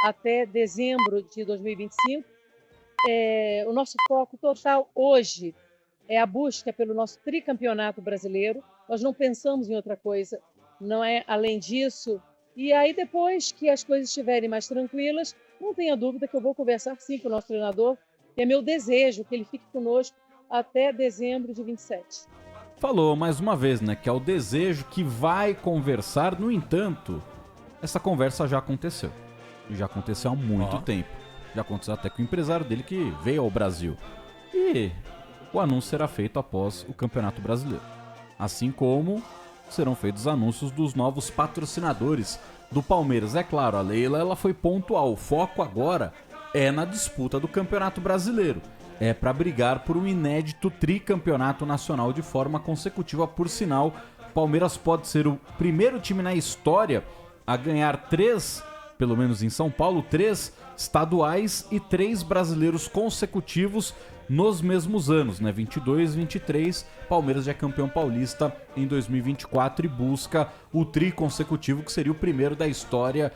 até dezembro de 2025. O nosso foco total hoje é a busca pelo nosso tricampeonato brasileiro. Nós não pensamos em outra coisa, não é além disso. E aí, depois que as coisas estiverem mais tranquilas, não tenha dúvida que eu vou conversar sim com o nosso treinador, que é meu desejo que ele fique conosco até dezembro de 27. Falou mais uma vez, né, que é o desejo que vai conversar. No entanto, essa conversa já aconteceu. Já aconteceu há muito tempo. Já aconteceu até com o empresário dele que veio ao Brasil. E o anúncio será feito após o Campeonato Brasileiro. Assim como serão feitos os anúncios dos novos patrocinadores do Palmeiras. É claro, a Leila ela foi pontual. O foco agora é na disputa do Campeonato Brasileiro. É para brigar por um inédito tricampeonato nacional de forma consecutiva. Por sinal, o Palmeiras pode ser o primeiro time na história a ganhar 3, pelo menos em São Paulo, 3 estaduais e 3 brasileiros consecutivos nos mesmos anos, né? 22, 23, Palmeiras já é campeão paulista em 2024 e busca o tri consecutivo, que seria o primeiro da história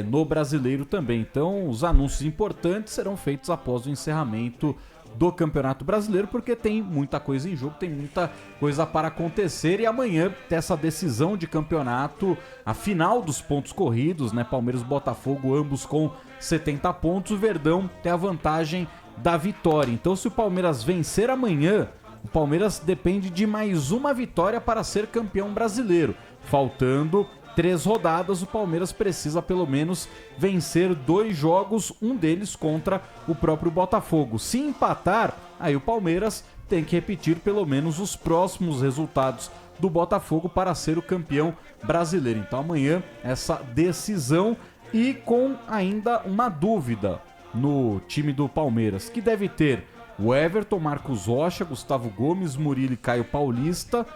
no brasileiro também. Então, os anúncios importantes serão feitos após o encerramento do Campeonato Brasileiro, porque tem muita coisa em jogo, tem muita coisa para acontecer, e amanhã tem essa decisão de campeonato, a final dos pontos corridos, né? Palmeiras e Botafogo, ambos com 70 pontos, o Verdão tem a vantagem da vitória. Então, se o Palmeiras vencer amanhã, o Palmeiras depende de mais uma vitória para ser campeão brasileiro. Faltando 3 rodadas, o Palmeiras precisa pelo menos vencer 2 jogos, um deles contra o próprio Botafogo. Se empatar, aí o Palmeiras tem que repetir pelo menos os próximos resultados do Botafogo para ser o campeão brasileiro. Então amanhã essa decisão, e com ainda uma dúvida no time do Palmeiras, que deve ter o Everton, Marcos Rocha, Gustavo Gomes, Murilo e Caio Paulista,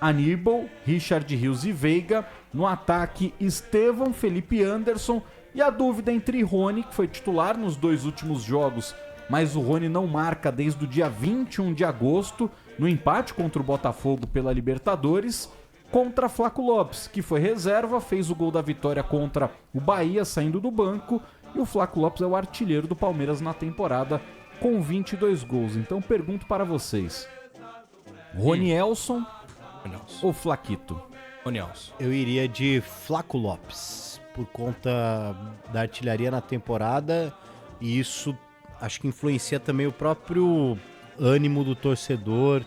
Aníbal, Richard Rios e Veiga. No ataque, Estevão, Felipe Anderson, e a dúvida entre Rony, que foi titular nos 2 últimos jogos, mas o Rony não marca desde o dia 21 de agosto, no empate contra o Botafogo pela Libertadores, contra Flaco Lopes, que foi reserva, fez o gol da vitória contra o Bahia saindo do banco, e o Flaco Lopes é o artilheiro do Palmeiras na temporada com 22 gols. Então pergunto para vocês, Ronielson ou Flaquito? Ronielson. Eu iria de Flaco Lopes, por conta da artilharia na temporada, e isso acho que influencia também o próprio ânimo do torcedor.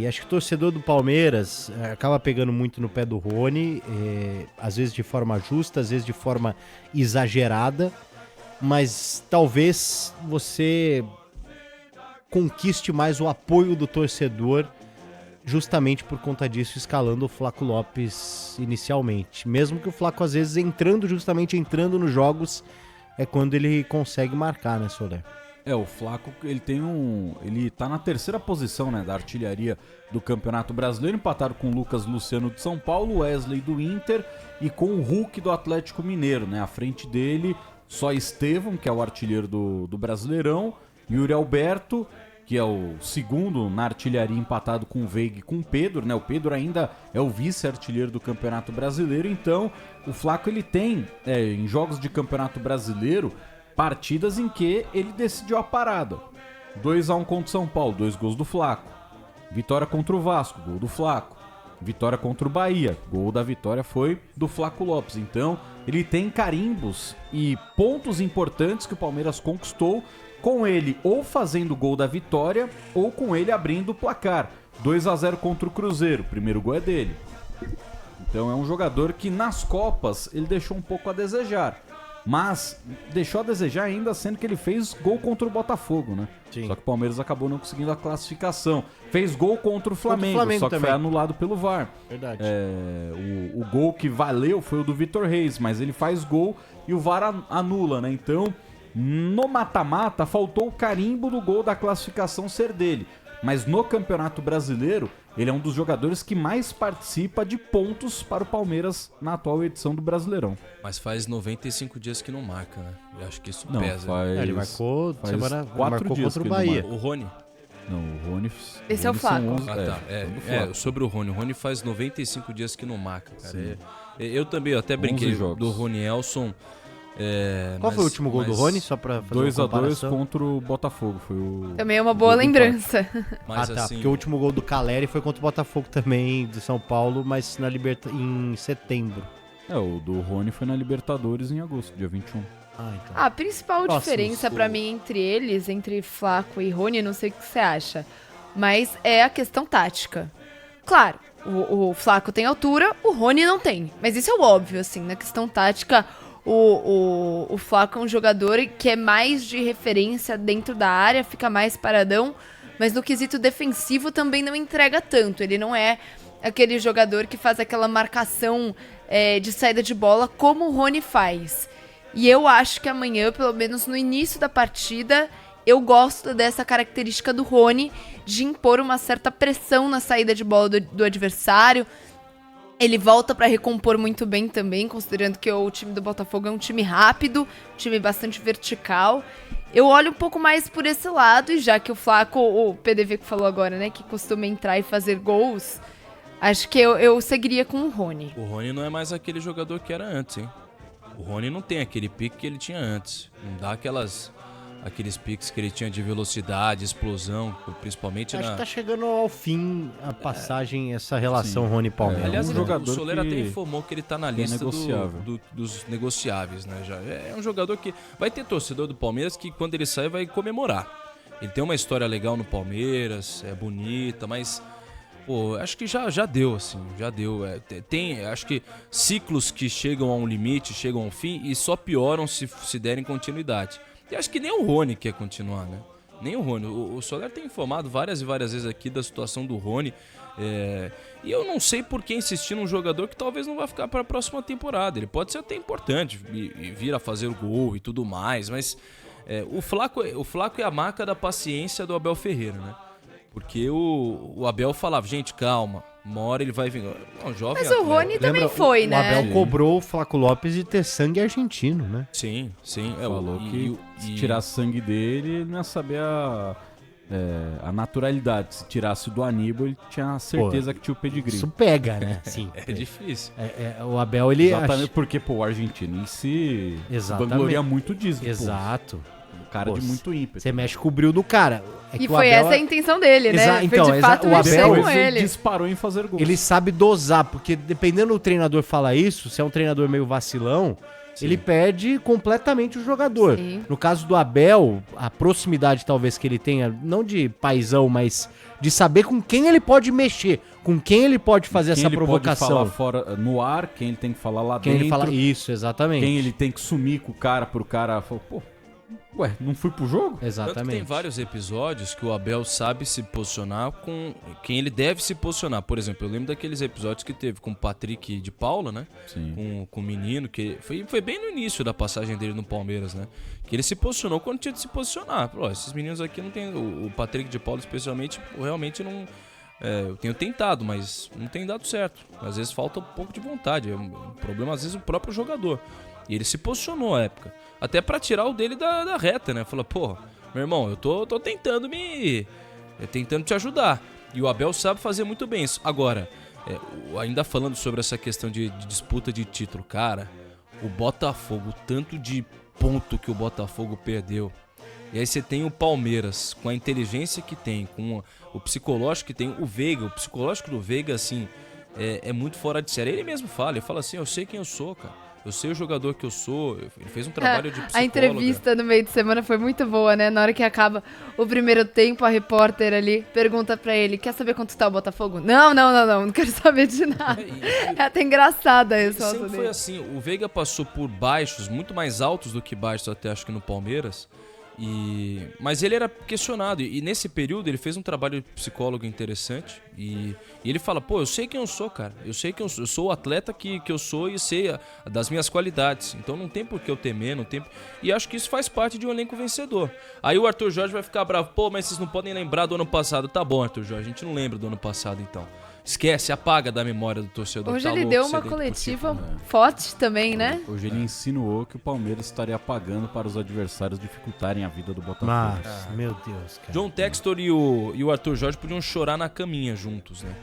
Acho que o torcedor do Palmeiras acaba pegando muito no pé do Rony, às vezes de forma justa, às vezes de forma exagerada, mas talvez você conquiste mais o apoio do torcedor justamente por conta disso, escalando o Flaco Lopes inicialmente. Mesmo que o Flaco, às vezes, entrando nos jogos, é quando ele consegue marcar, né, Soler? O Flaco, ele tá na 3ª posição, né, da artilharia do Campeonato Brasileiro, empatado com o Lucas Luciano de São Paulo, Wesley do Inter e com o Hulk do Atlético Mineiro, né? À frente dele, só Estevão, que é o artilheiro do Brasileirão, Yuri Alberto, que é o segundo na artilharia, empatado com o Veiga e com o Pedro, né? O Pedro ainda é o vice-artilheiro do Campeonato Brasileiro. Então, o Flaco, ele tem, em jogos de Campeonato Brasileiro, partidas em que ele decidiu a parada. 2-1 contra o São Paulo, 2 gols do Flaco. Vitória contra o Vasco, gol do Flaco. Vitória contra o Bahia, gol da vitória foi do Flaco Lopes. Então, ele tem carimbos e pontos importantes que o Palmeiras conquistou com ele ou fazendo o gol da vitória ou com ele abrindo o placar. 2-0 contra o Cruzeiro, o primeiro gol é dele. Então é um jogador que nas Copas ele deixou um pouco a desejar, mas deixou a desejar ainda sendo que ele fez gol contra o Botafogo, né? Sim. Só que o Palmeiras acabou não conseguindo a classificação. Fez gol contra o Flamengo, só que também foi anulado pelo VAR. Verdade. O gol que valeu foi o do Vitor Reis, mas ele faz gol e o VAR anula, né? Então, no mata-mata, faltou o carimbo do gol da classificação ser dele. Mas no Campeonato Brasileiro, ele é um dos jogadores que mais participa de pontos para o Palmeiras na atual edição do Brasileirão. Mas faz 95 dias que não marca, né? Eu acho que isso Não, pesa. faz... Ele marcou faz semana 4 dias contra o que ele Bahia. O Rony? Não, o Rony... Esse é o são Flaco. 11, Ah, tá. do Flaco. Sobre o Rony faz 95 dias que não marca, cara. Sim. Eu também, eu até 11 brinquei jogos. do Rony Elson. Qual foi o último gol do Rony? Só pra fazer 2 uma a 2 comparação. contra o Botafogo. Foi o... Também é uma boa gol do empate. lembrança. Mas, Ah, tá. assim, Porque o último gol do Caleri foi contra o Botafogo também, de São Paulo, mas em setembro. O do Rony foi na Libertadores em agosto, dia 21. Ah, então. A principal Nossa, diferença isso- pra mim entre eles, entre Flaco e Rony, não sei o que você acha, mas é a questão tática. Claro, o Flaco tem altura, o Rony não tem. Mas isso é o óbvio, assim, na questão tática, o Flaco é um jogador que é mais de referência dentro da área, fica mais paradão, mas no quesito defensivo também não entrega tanto. Ele não é aquele jogador que faz aquela marcação de saída de bola como o Rony faz. E eu acho que amanhã, pelo menos no início da partida, eu gosto dessa característica do Rony de impor uma certa pressão na saída de bola do adversário. Ele volta pra recompor muito bem também, considerando que o time do Botafogo é um time rápido, um time bastante vertical. Eu olho um pouco mais por esse lado, e já que o Flaco, o PDV que falou agora, né, que costuma entrar e fazer gols, acho que eu seguiria com o Rony. o Rony não é mais aquele jogador que era antes, hein? O Rony não tem aquele pique que ele tinha antes. Não dá aqueles piques que ele tinha de velocidade, explosão, principalmente Acho na... que tá chegando ao fim a passagem, essa relação Rony-Palmeiras. Aliás, um o jogador Soler que até informou que ele tá na que é lista negociável. dos negociáveis, né? Já é um jogador que vai ter torcedor do Palmeiras que quando ele sair vai comemorar. Ele tem uma história legal no Palmeiras, é bonita, mas pô, acho que já deu, assim, já deu. Tem, acho que ciclos que chegam a um limite, chegam a um fim e só pioram se derem continuidade. E acho que nem o Rony quer continuar, né? Nem o Rony. O Soler tem informado várias e várias vezes aqui da situação do Rony. E eu não sei por que insistir num jogador que talvez não vai ficar para a próxima temporada. Ele pode ser até importante e vir a fazer o gol e tudo mais, mas o Flaco é a marca da paciência do Abel Ferreira, né? Porque o Abel falava, gente, calma, uma hora ele vai vir. Não, jovem Mas o atleta. Rony também foi, O né? Abel Sim. cobrou o Flaco Lopes de ter sangue argentino, né? Sim. Falou que se tirasse sangue dele, ele não ia saber a naturalidade. Se tirasse do Aníbal, ele tinha certeza que tinha o pedigree. Isso pega, né? Sim. É difícil. O Abel, ele... Exatamente porque, pô, o argentino em si Exatamente. vangloria muito disso. Exato. Pô, cara Pô, de muito ímpeto. Você mexe com o bril do cara. É que E o foi Abel, essa a intenção dele, né? Exa- então, foi de fato o mexer Abel, com Depois ele. disparou em fazer gol. ele sabe dosar, porque dependendo do treinador falar isso, se é um treinador meio vacilão, ele perde completamente o jogador. Sim. No caso do Abel, a proximidade talvez que ele tenha, não de paizão, mas de saber com quem ele pode mexer, com quem ele pode fazer Quem essa ele provocação. pode falar fora, no ar, quem ele tem que falar lá Quem dentro. ele fala isso, exatamente. Quem ele tem que sumir com o cara pro cara falar, pô, ué, não fui pro jogo? Tanto que Exatamente. tem vários episódios que o Abel sabe se posicionar com quem ele deve se posicionar. Por exemplo, eu lembro daqueles episódios que teve com o Patrick de Paula, né? Sim. Com o menino, que foi bem no início da passagem dele no Palmeiras, né? Que ele se posicionou quando tinha de se posicionar. Falou, ó, esses meninos aqui não tem... O Patrick de Paula, especialmente, realmente não... eu tenho tentado, mas não tem dado certo. Às vezes falta um pouco de vontade. É um problema, às vezes, o próprio jogador. E ele se posicionou à época. Até pra tirar o dele da reta, né? Falou, pô, meu irmão, eu tô tentando tentando te ajudar. E o Abel sabe fazer muito bem isso. Agora, ainda falando sobre essa questão de disputa de título, cara, o Botafogo, o tanto de ponto que o Botafogo perdeu. E aí você tem o Palmeiras, com a inteligência que tem, com o psicológico que tem, o Veiga, o psicológico do Veiga, assim, é muito fora de série. Ele mesmo fala, ele fala assim, eu sei quem eu sou, cara. Eu sei o jogador que eu sou. Ele fez um trabalho de psicóloga. A entrevista no meio de semana foi muito boa, né? Na hora que acaba o primeiro tempo, a repórter ali pergunta pra ele, quer saber quanto tá o Botafogo? Não quero saber de nada. É até engraçada a resposta Sempre foi dele. assim, o Veiga passou por baixos, muito mais altos do que baixos até acho que no Palmeiras, mas ele era questionado, e nesse período ele fez um trabalho de psicólogo interessante, e ele fala, pô, eu sei quem eu sou, cara, eu sei que eu sou o atleta que eu sou e sei das minhas qualidades, então não tem por que eu temer, não tem... E acho que isso faz parte de um elenco vencedor. Aí o Arthur Jorge vai ficar bravo, pô, mas vocês não podem lembrar do ano passado. Tá bom, Arthur Jorge, a gente não lembra do ano passado então. Esquece, apaga da memória do torcedor. Hoje tá ele louco deu ser uma dentro do coletiva título. forte também, né? Hoje ele insinuou que o Palmeiras estaria pagando para os adversários dificultarem a vida do Botafogo. Mas, meu Deus, cara. John Textor e o Arthur Jorge podiam chorar na caminha juntos, né?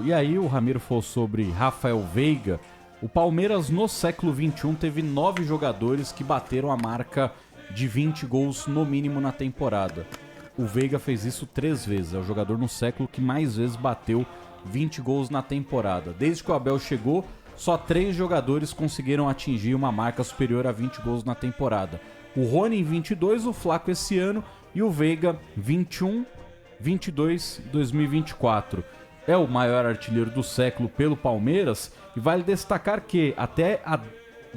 E aí o Ramiro falou sobre Rafael Veiga. O Palmeiras no século XXI teve 9 jogadores que bateram a marca de 20 gols no mínimo na temporada. O Veiga fez isso 3 vezes, é o jogador no século que mais vezes bateu 20 gols na temporada. Desde que o Abel chegou, só 3 jogadores conseguiram atingir uma marca superior a 20 gols na temporada. O Rony em 22, o Flaco esse ano e o Veiga 21, 22, 2024. É o maior artilheiro do século pelo Palmeiras e vale destacar que até a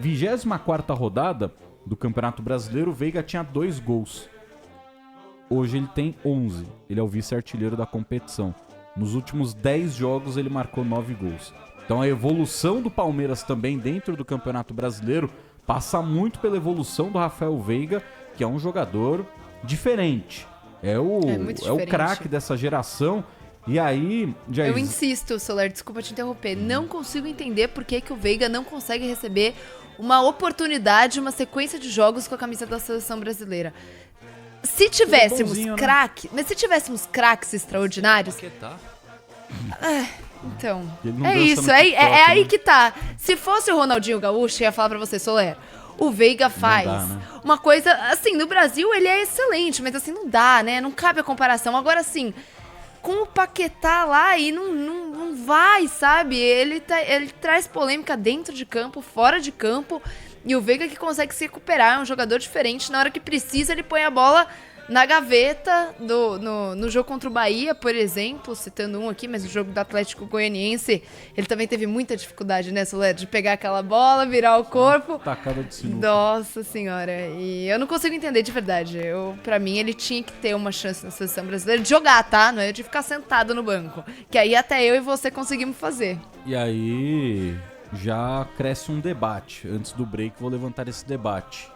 24ª rodada do Campeonato Brasileiro o Veiga tinha 2 gols. Hoje ele tem 11, ele é o vice-artilheiro da competição. Nos últimos 10 jogos ele marcou 9 gols. Então a evolução do Palmeiras também dentro do Campeonato Brasileiro passa muito pela evolução do Rafael Veiga, que é um jogador diferente. É o craque dessa geração. E aí... Eu insisto, Soler, desculpa te interromper. Não consigo entender por que o Veiga não consegue receber uma oportunidade, uma sequência de jogos com a camisa da seleção brasileira. Se tivéssemos craques, mas se tivéssemos craques extraordinários... Então, é isso, é aí que tá. Se fosse o Ronaldinho Gaúcho, eu ia falar pra você, Soler, o Veiga faz uma coisa, assim, no Brasil ele é excelente, mas assim, não dá, né? Não cabe a comparação. Agora, assim, com o Paquetá lá e não vai, sabe? Ele traz polêmica dentro de campo, fora de campo, e o Veiga que consegue se recuperar, é um jogador diferente. Na hora que precisa, ele põe a bola na gaveta no jogo contra o Bahia, por exemplo, citando um aqui, mas o jogo do Atlético Goianiense, ele também teve muita dificuldade, né, Soler, de pegar aquela bola, virar o corpo. Tacada de sinuca. Nossa senhora, e eu não consigo entender de verdade. Pra mim, ele tinha que ter uma chance na seleção brasileira de jogar, tá? Não é de ficar sentado no banco, que aí até eu e você conseguimos fazer. E aí já cresce um debate. Antes do break, vou levantar esse debate.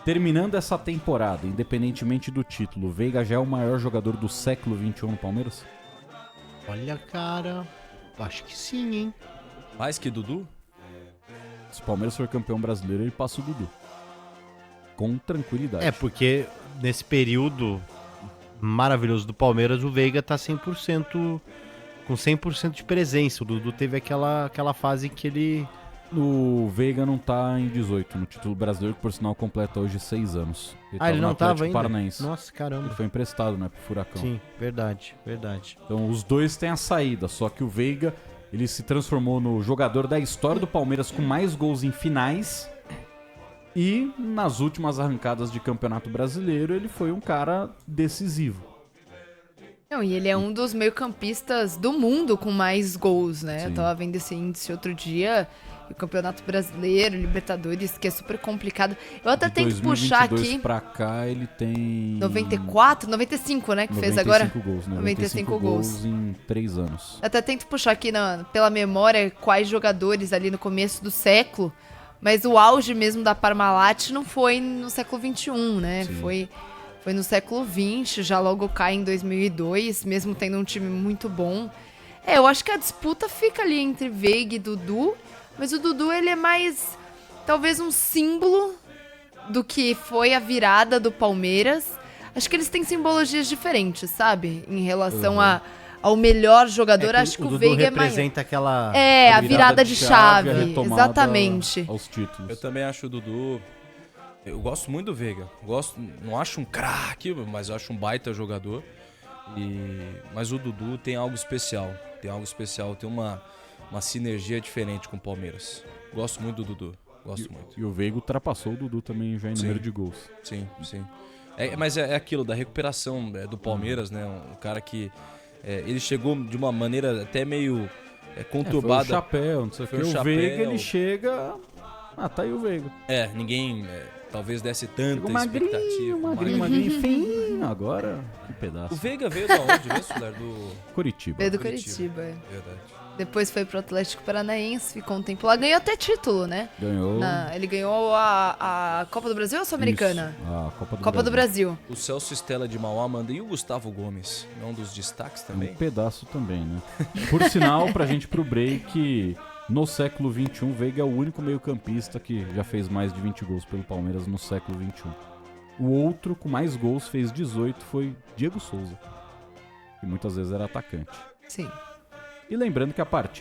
Terminando essa temporada, independentemente do título, o Veiga já é o maior jogador do século XXI no Palmeiras? Olha, cara, acho que sim, hein? Mais que Dudu? Se o Palmeiras for campeão brasileiro, ele passa o Dudu. Com tranquilidade. É, porque nesse período maravilhoso do Palmeiras, o Veiga tá 100%, com 100% de presença. O Dudu teve aquela fase que ele... O Veiga não tá em 18 no título brasileiro, que por sinal completa hoje 6 anos. Ele não tava ainda? Paranaense. Nossa, caramba. Ele foi emprestado, né, pro Furacão. Sim, verdade. Então os dois têm a saída, só que o Veiga, ele se transformou no jogador da história do Palmeiras com mais gols em finais. E nas últimas arrancadas de Campeonato Brasileiro, ele foi um cara decisivo. Não, e ele é um dos meio-campistas do mundo com mais gols, né? Sim. Eu tava vendo esse índice outro dia. O Campeonato Brasileiro, Libertadores, que é super complicado. Eu até tento puxar aqui. Pra cá ele tem 94, 95, né, que fez agora? 95 gols em 3 anos. Eu até tento puxar aqui pela memória quais jogadores ali no começo do século, mas o auge mesmo da Parmalat não foi no século XXI, né? Foi no século XX, já logo cai em 2002, mesmo tendo um time muito bom. Eu acho que a disputa fica ali entre Veiga e Dudu. Mas o Dudu, ele é mais, talvez, um símbolo do que foi a virada do Palmeiras. Acho que eles têm simbologias diferentes, sabe? Em relação ao melhor jogador, acho que o Veiga é maior. representa aquela... a virada de chave, exatamente. Aos títulos. Eu também acho o Dudu... Eu gosto muito do Veiga. Não acho um craque, mas eu acho um baita jogador. Mas o Dudu tem algo especial. Tem uma sinergia diferente com o Palmeiras. Gosto muito do Dudu. Muito. E o Veiga ultrapassou o Dudu também já em número de gols. Sim. Mas é aquilo da recuperação do Palmeiras, né? Um cara que... ele chegou de uma maneira até meio conturbada. Foi o chapéu, não sei o que. O Veiga, ele chega... tá aí o Veiga. Ninguém talvez desse tanta magrinho, expectativa. Magrinho, fininho. Agora, que pedaço. O Veiga veio da onde, mesmo, Soler? Do Curitiba. Veio do Curitiba, Verdade. Depois foi pro Atlético Paranaense, ficou um tempo lá. Ganhou até título, né? Ganhou. Ele ganhou a Copa do Brasil ou a Sul-Americana? Isso, a Copa do Copa do Brasil. O Celso Stella de Mauá manda e o Gustavo Gomes? É um dos destaques também? Um pedaço também, né? Por sinal, pra gente ir pro break, no século XXI, Veiga é o único meio-campista que já fez mais de 20 gols pelo Palmeiras no século XXI. O outro com mais gols, fez 18, foi Diego Souza, que muitas vezes era atacante. Sim. E lembrando que a partida